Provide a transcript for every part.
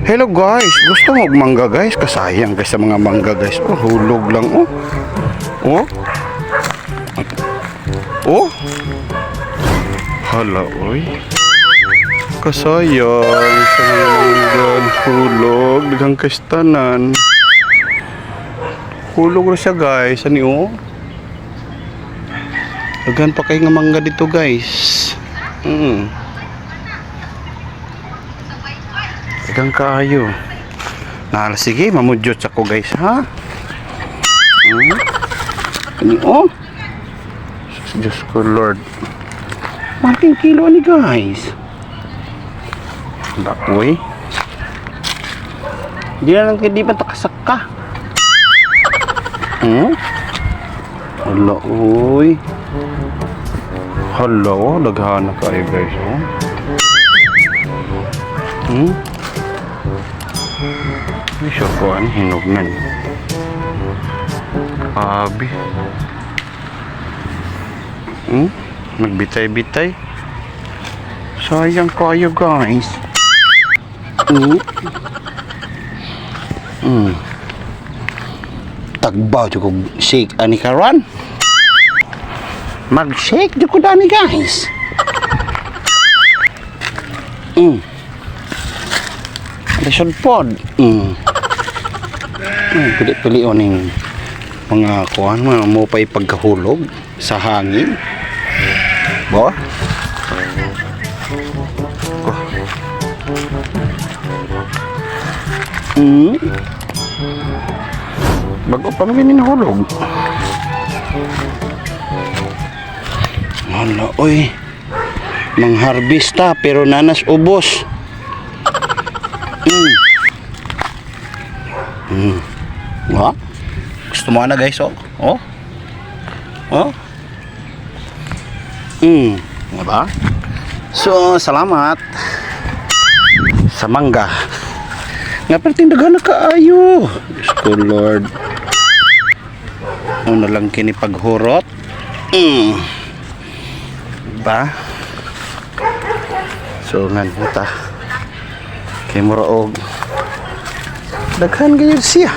Hello guys, gusto mo mangga guys? Kasayang guys sa mga mangga guys. Oh, hulog lang oh. Oh. Oh. Hala oy. Kasayang sa mga mangga, hulog daghang kastanan. Hulog ra siya guys, ani oh. Daghan pa kay nga mangga dito guys. Daghang kaayo. Sige, mamudyot ako guys ha. Ani oh. Diyos ko Lord. 1 kilo ni guys. Dakoy. Di na lang di pa takasaka. Hala oy. Hala oh, daghana kayo guys oh. Bisa kuan hinog na ni. Abi. Nagbitay-bitay. Sayang kayo guys. Tagbaw ko shake ani karon. Mag-shake jud ko dani guys. Lisod pod. Pili-pili o ning mga kuhan, mga mupay pagkahulog sa hangin. Bo? Bago pa mga minahulog. Hala, oy. Mangharvesta pero nanas ubos. Wah, gusto mo na guys oh. Diba? So, salamat sa mangga. Nga perting daghan na kaayo. Diyos ko Lord. Ano lang kini paghurot. Diba? So, nganita. Kay muraog daghan gayud siya.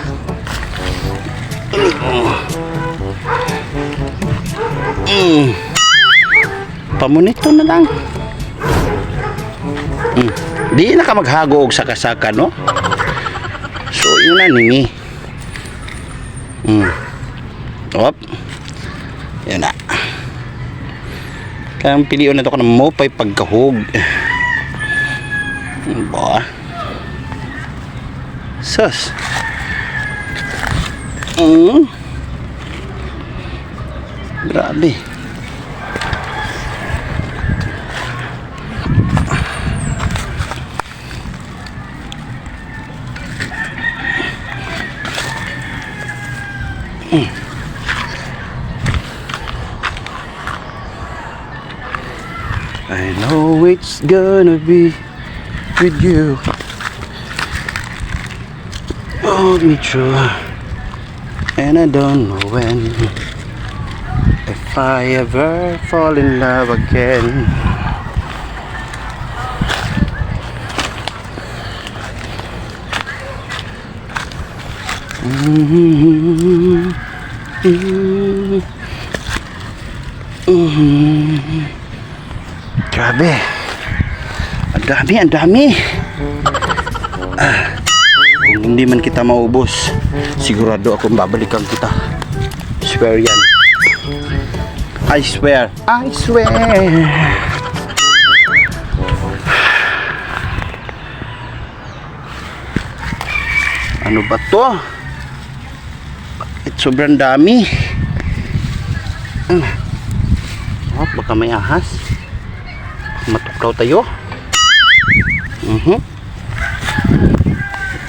Pamunito na lang. Di na ka maghago og saka-saka no. So yun na nini. Op. Yan na. Kaya piliyon na to ko ng mopay pagkahog. Ba. Sus. Grabe. I know it's gonna be with you. Hold me true, and I don't know when, if I ever fall in love again. Grabe, ang dami. Kung hindi man kita maubos, sigurado akong babalikan kita. Swear yan. I swear. Ano ba to? Bakit sobrang dami? Baka may ahas. Matuklaw tayo.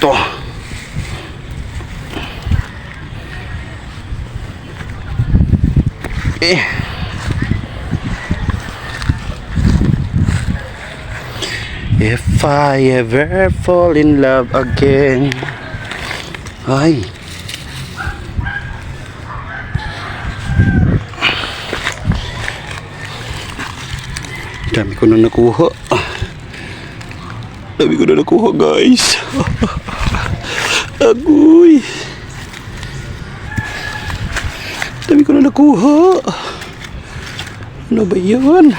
Ito. If I ever fall in love again. Ay. Dami ko na nakuha. Dami ko na nakuha, guys. Agoy. Dami ko na nakuha. Ano ba yun?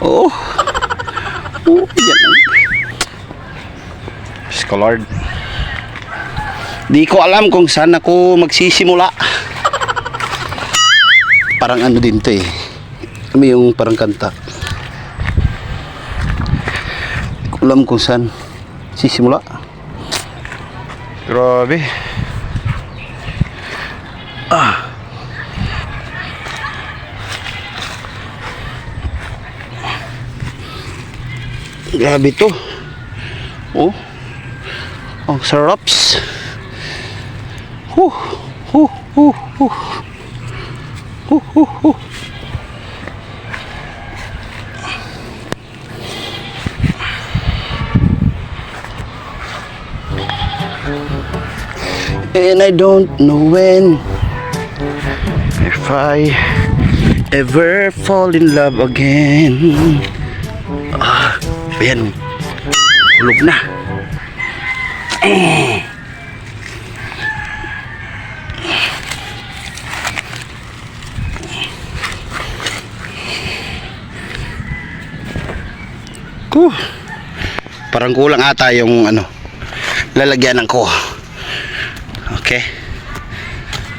Oh. Oh, yan lang. Lord. Di ko alam kung saan ako magsisimula. Parang ano din to eh. Kami yung parang kanta. Di ko alam kung saan sisimula. Grabe. Grabe to. Oh. Ang saraps. Huh. Huh. Huh. Huh. Huh. Huh. Huh. And I don't know when if I ever fall in love again. Ayan. Hulog na. Parang kulang ata yung ano lalagyanan ko. Okay.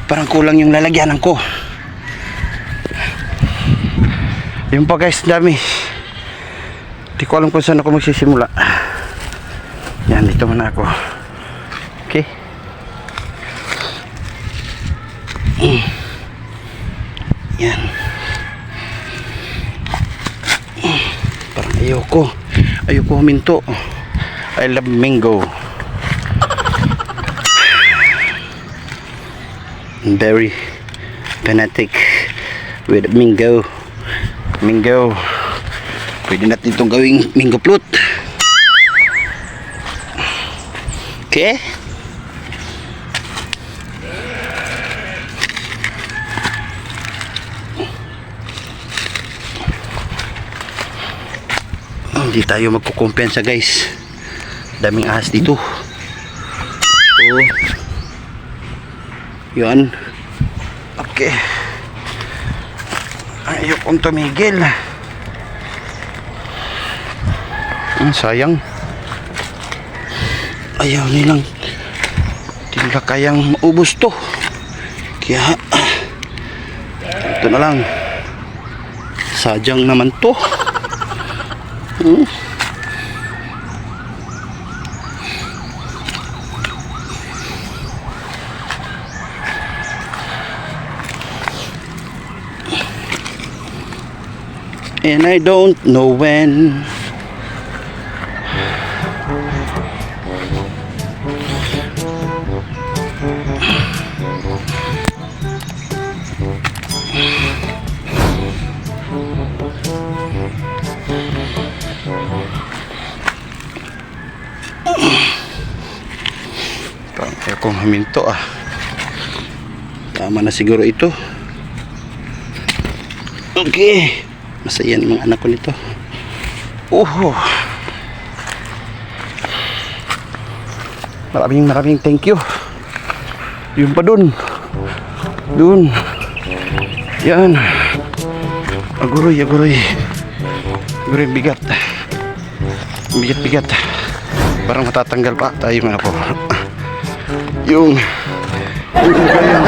Parang kulang yung lalagyanan ko. Yung pa guys, dami. Di ko alam kung saan ako magsisimula. Yan, dito muna ako. Okay. Yan. Parang ayoko huminto. I love mango. I'm very fanatic with mango. Pwede natin itong gawing mango float. Okay. Hindi tayo magkukumpensa guys. Daming ahas dito. So, yun. Okay. Ayokong tumigil. Sayang. Ayaw nilang di nila kayang maubos to. Kaya ito na lang. Sadyang naman to. And I don't know when. Kaya kung huminto tama na siguro ito. Okay. Masaya ng mga anak ko nito. Maraming thank you. Yun pa dun. Yan. Aguroy. Bigat. Parang matatanggal pa tayo mga po. Yung ganyan.